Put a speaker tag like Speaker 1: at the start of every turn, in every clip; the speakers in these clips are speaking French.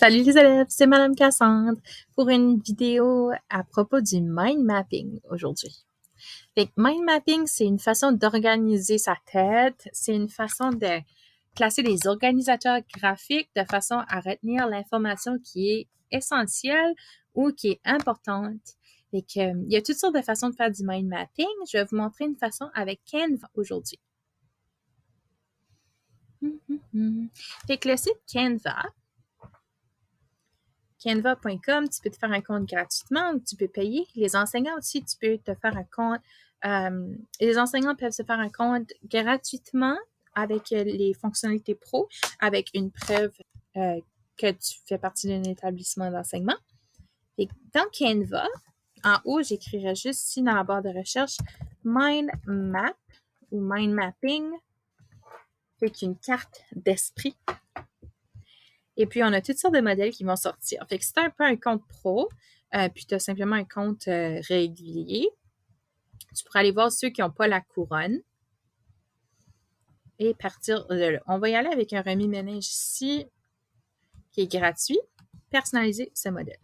Speaker 1: Salut les élèves, c'est Madame Cassandre pour une vidéo à propos du mind mapping aujourd'hui. Mind mapping, c'est une façon d'organiser sa tête, c'est une façon de classer les organisateurs graphiques de façon à retenir l'information qui est essentielle ou qui est importante. Il y a toutes sortes de façons de faire du mind mapping. Je vais vous montrer une façon avec Canva aujourd'hui. Le site Canva.com, tu peux te faire un compte gratuitement ou tu peux payer. Les enseignants aussi, tu peux te faire un compte. Les enseignants peuvent se faire un compte gratuitement avec les fonctionnalités pro, avec une preuve que tu fais partie d'un établissement d'enseignement. Et dans Canva, en haut, j'écrirai juste ici dans la barre de recherche Mind Map ou Mind Mapping, avec une carte d'esprit. Et puis, on a toutes sortes de modèles qui vont sortir. Fait que si tu as un peu un compte pro, puis tu as simplement un compte régulier, tu pourras aller voir ceux qui n'ont pas la couronne et partir de là. On va y aller avec un remis-ménage ici qui est gratuit. Personnaliser ce modèle.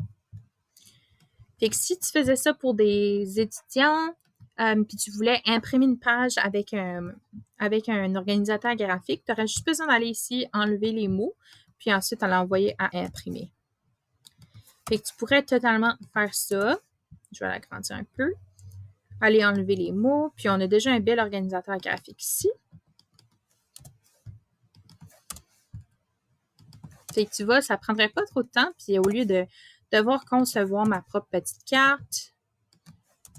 Speaker 1: Fait que si tu faisais ça pour des étudiants, puis tu voulais imprimer une page avec un organisateur graphique, tu aurais juste besoin d'aller ici, enlever les mots, puis ensuite à l'envoyer à imprimer. Fait que tu pourrais totalement faire ça. Je vais l'agrandir un peu. Aller enlever les mots. Puis, on a déjà un bel organisateur graphique ici. Fait que tu vois, ça ne prendrait pas trop de temps. Puis, au lieu de devoir concevoir ma propre petite carte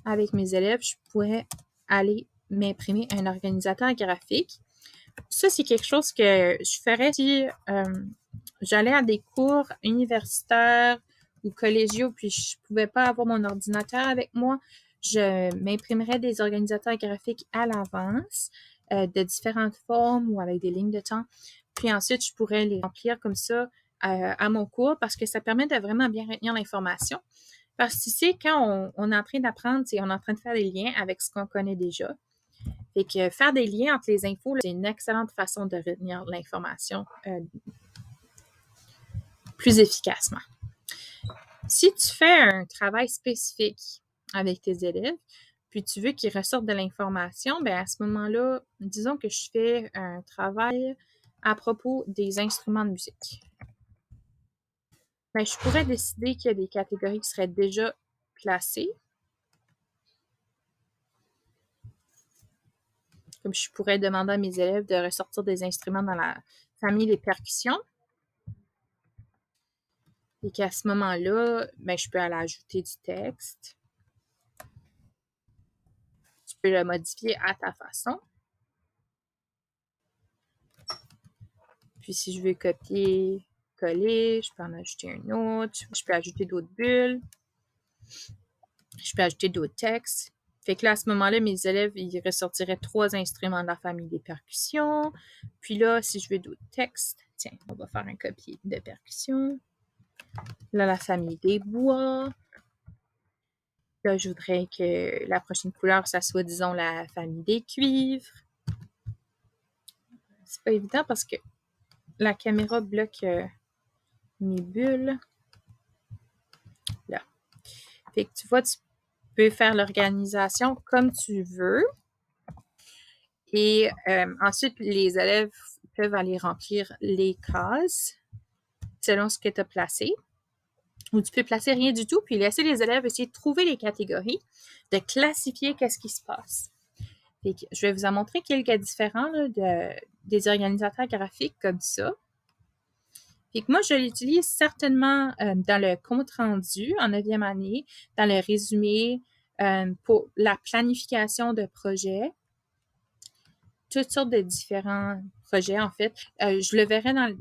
Speaker 1: avec mes élèves, je pourrais aller m'imprimer un organisateur graphique. Ça, c'est quelque chose que je ferais si j'allais à des cours universitaires ou collégiaux, puis je ne pouvais pas avoir mon ordinateur avec moi. Je m'imprimerais des organisateurs graphiques à l'avance, de différentes formes ou avec des lignes de temps. Puis ensuite, je pourrais les remplir comme ça à mon cours parce que ça permet de vraiment bien retenir l'information. Parce que tu sais, quand on est en train d'apprendre, on est en train de faire des liens avec ce qu'on connaît déjà. Fait que faire des liens entre les infos, c'est une excellente façon de retenir l'information plus efficacement. Si tu fais un travail spécifique avec tes élèves, puis tu veux qu'ils ressortent de l'information, bien à ce moment-là, disons que je fais un travail à propos des instruments de musique. Bien, je pourrais décider qu'il y a des catégories qui seraient déjà placées. Comme je pourrais demander à mes élèves de ressortir des instruments dans la famille des percussions. Et qu'à ce moment-là, ben, je peux aller ajouter du texte. Tu peux le modifier à ta façon. Puis si je veux copier, coller, je peux en ajouter un autre. Je peux ajouter d'autres bulles. Je peux ajouter d'autres textes. Fait que là, à ce moment-là, mes élèves, ils ressortiraient 3 instruments de la famille des percussions. Puis là, si je veux d'autres textes, tiens, on va faire un copier de percussion. Là, la famille des bois. Là, je voudrais que la prochaine couleur, ça soit, disons, la famille des cuivres. C'est pas évident parce que la caméra bloque mes bulles. Là. Fait que tu vois, tu peux faire l'organisation comme tu veux. Et ensuite, les élèves peuvent aller remplir les cases selon ce que tu as placé. Ou tu peux placer rien du tout, puis laisser les élèves essayer de trouver les catégories, de classifier qu'est-ce qui se passe. Fait que je vais vous en montrer quelques différents là, des organisateurs graphiques comme ça. Fait que moi, je l'utilise certainement dans le compte-rendu en 9e année, dans le résumé, pour la planification de projets, toutes sortes de différents projets, en fait. Je le verrai dans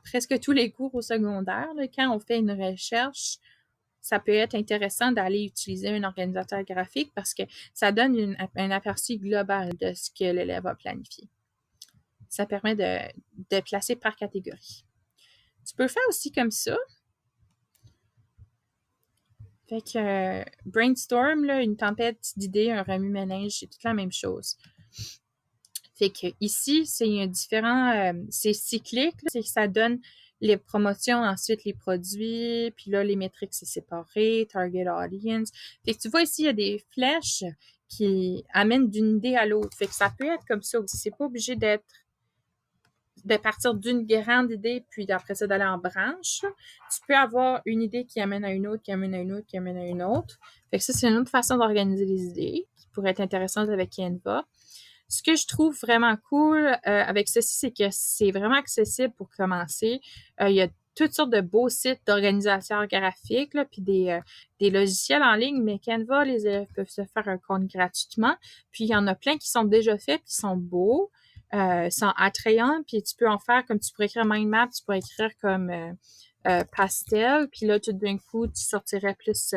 Speaker 1: presque tous les cours au secondaire. Là, quand on fait une recherche, ça peut être intéressant d'aller utiliser un organisateur graphique parce que ça donne un aperçu global de ce que l'élève a planifié. Ça permet de placer par catégorie. Tu peux faire aussi comme ça. Fait que brainstorm, là, une tempête d'idées, un remue-ménage, c'est toute la même chose. Fait que ici, c'est différent, c'est cyclique, là, c'est que ça donne les promotions, ensuite les produits, puis là, les métriques, c'est séparé, target audience. Fait que tu vois ici, il y a des flèches qui amènent d'une idée à l'autre. Fait que ça peut être comme ça aussi. C'est pas obligé de partir d'une grande idée, puis après ça, d'aller en branche. Tu peux avoir une idée qui amène à une autre, qui amène à une autre, qui amène à une autre. Fait que ça, c'est une autre façon d'organiser les idées qui pourrait être intéressante avec Canva. Ce que je trouve vraiment cool avec ceci, c'est que c'est vraiment accessible pour commencer. Il y a toutes sortes de beaux sites d'organisation graphique, là, puis des logiciels en ligne, mais Canva, les élèves peuvent se faire un compte gratuitement. Puis il y en a plein qui sont déjà faits, qui sont beaux, sont attrayants, puis tu peux en faire comme tu pourrais écrire mind map, tu pourrais écrire comme pastel, puis là, tout d'un coup, tu sortirais plus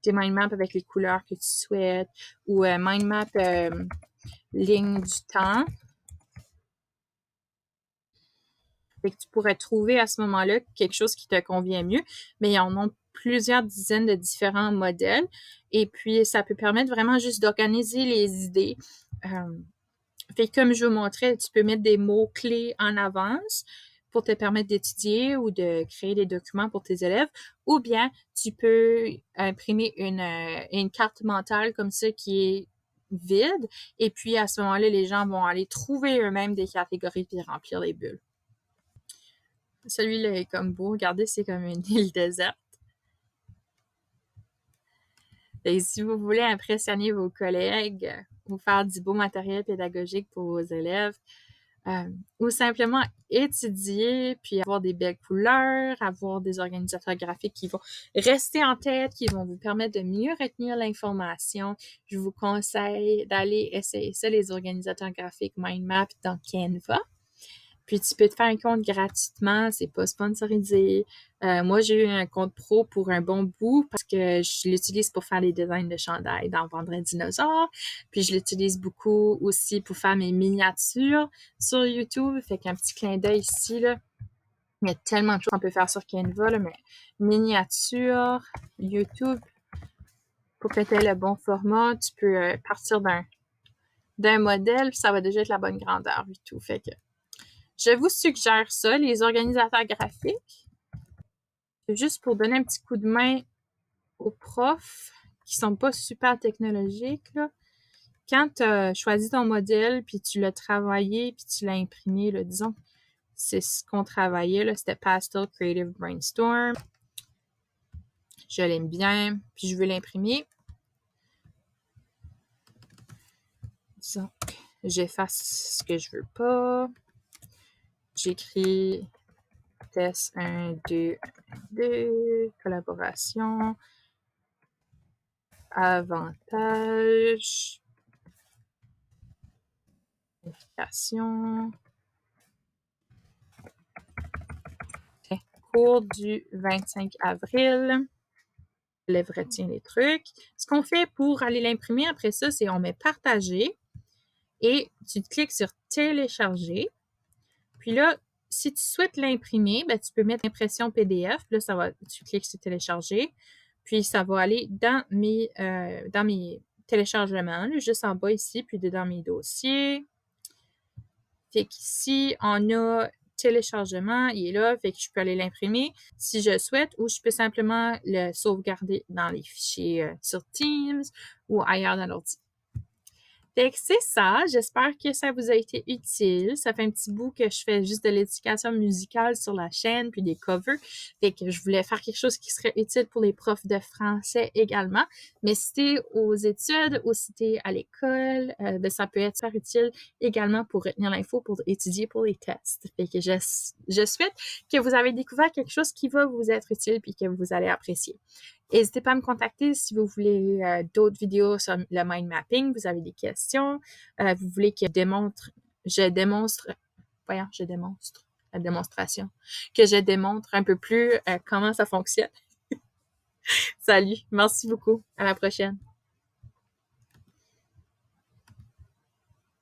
Speaker 1: des mind maps avec les couleurs que tu souhaites, ou mind map ligne du temps. Fait que tu pourrais trouver à ce moment-là quelque chose qui te convient mieux, mais il y en a plusieurs dizaines de différents modèles. Et puis, ça peut permettre vraiment juste d'organiser les idées. Fait que comme je vous montrais, tu peux mettre des mots-clés en avance pour te permettre d'étudier ou de créer des documents pour tes élèves. Ou bien, tu peux imprimer une carte mentale comme ça qui est vide. Et puis, à ce moment-là, les gens vont aller trouver eux-mêmes des catégories puis remplir les bulles. Celui-là est comme beau. Regardez, c'est comme une île déserte. Et si vous voulez impressionner vos collègues ou faire du beau matériel pédagogique pour vos élèves, ou simplement étudier, puis avoir des belles couleurs, avoir des organisateurs graphiques qui vont rester en tête, qui vont vous permettre de mieux retenir l'information, je vous conseille d'aller essayer ça, les organisateurs graphiques Mind Map dans Canva. Puis tu peux te faire un compte gratuitement, c'est pas sponsorisé. Moi, j'ai eu un compte pro pour un bon bout parce que je l'utilise pour faire des designs de chandail dans Vendredi Dinosaure. Puis je l'utilise beaucoup aussi pour faire mes miniatures sur YouTube. Fait qu'un petit clin d'œil ici, là. Il y a tellement de choses qu'on peut faire sur Canva, là, mais miniature, YouTube, pour que tu aies le bon format, tu peux partir d'un modèle, puis ça va déjà être la bonne grandeur et tout. Fait que je vous suggère ça, les organisateurs graphiques. Juste pour donner un petit coup de main aux profs qui sont pas super technologiques, là. Quand tu as choisi ton modèle, puis tu l'as travaillé, puis tu l'as imprimé, là, disons, c'est ce qu'on travaillait, là, c'était Pastel Creative Brainstorm. Je l'aime bien, puis je veux l'imprimer. Disons, j'efface ce que je veux pas. J'écris test 1, 2, 2, collaboration, avantage, vérification. Cours du 25 avril. L'élève retient les trucs. Ce qu'on fait pour aller l'imprimer après ça, c'est on met partager et tu cliques sur télécharger. Puis là, si tu souhaites l'imprimer, ben, tu peux mettre impression PDF. Là, tu cliques sur télécharger. Puis ça va aller dans mes téléchargements, là, juste en bas ici, puis dans mes dossiers. Fait qu'ici, on a téléchargement, il est là, fait que je peux aller l'imprimer si je souhaite, ou je peux simplement le sauvegarder dans les fichiers sur Teams ou ailleurs dans l'ordi. Fait que c'est ça. J'espère que ça vous a été utile. Ça fait un petit bout que je fais juste de l'éducation musicale sur la chaîne, puis des covers. Fait que je voulais faire quelque chose qui serait utile pour les profs de français également. Mais si t'es aux études ou si t'es à l'école, ben ça peut être super utile également pour retenir l'info, pour étudier pour les tests. Fait que je souhaite que vous avez découvert quelque chose qui va vous être utile puis que vous allez apprécier. N'hésitez pas à me contacter si vous voulez d'autres vidéos sur le mind mapping, vous avez des questions, vous voulez que je démonstre la démonstration, que je démontre un peu plus comment ça fonctionne. Salut, merci beaucoup, à la prochaine.